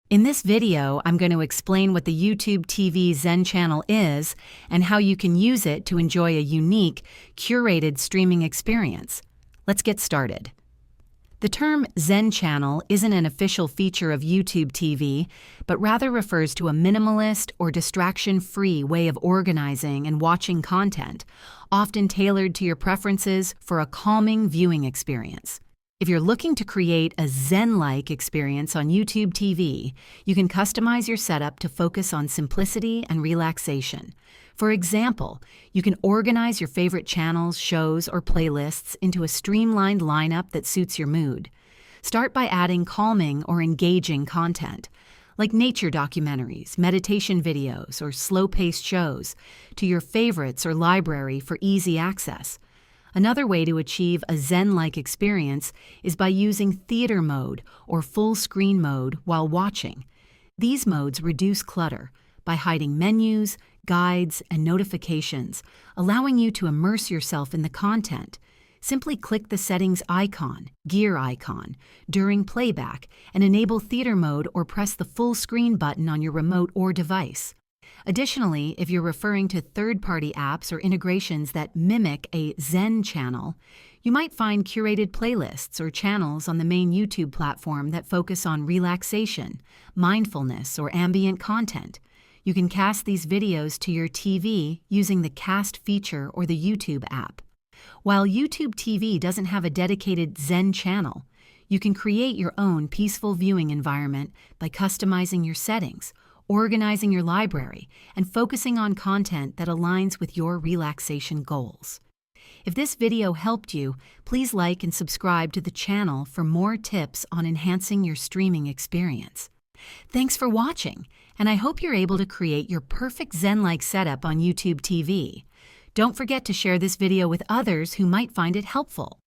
In this video, I'm going to explain what the YouTube TV Zen Channel is and how you can use it to enjoy a unique, curated streaming experience. Let's get started. The term Zen Channel isn't an official feature of YouTube TV, but rather refers to a minimalist or distraction-free way of organizing and watching content, often tailored to your preferences for a calming viewing experience. If you're looking to create a Zen-like experience on YouTube TV, you can customize your setup to focus on simplicity and relaxation. For example, you can organize your favorite channels, shows, or playlists into a streamlined lineup that suits your mood. Start by adding calming or engaging content, like nature documentaries, meditation videos, or slow-paced shows, to your favorites or library for easy access. Another way to achieve a Zen-like experience is by using theater mode or full screen mode while watching. These modes reduce clutter by hiding menus, guides, and notifications, allowing you to immerse yourself in the content. Simply click the settings icon, gear icon, during playback and enable theater mode or press the full screen button on your remote or device. Additionally, if you're referring to third-party apps or integrations that mimic a Zen channel, you might find curated playlists or channels on the main YouTube platform that focus on relaxation, mindfulness, or ambient content. You can cast these videos to your TV using the Cast feature or the YouTube app. While YouTube TV doesn't have a dedicated Zen channel, you can create your own peaceful viewing environment by customizing your settings, organizing your library, and focusing on content that aligns with your relaxation goals. If this video helped you, please like and subscribe to the channel for more tips on enhancing your streaming experience. Thanks for watching, and I hope you're able to create your perfect Zen-like setup on YouTube TV. Don't forget to share this video with others who might find it helpful.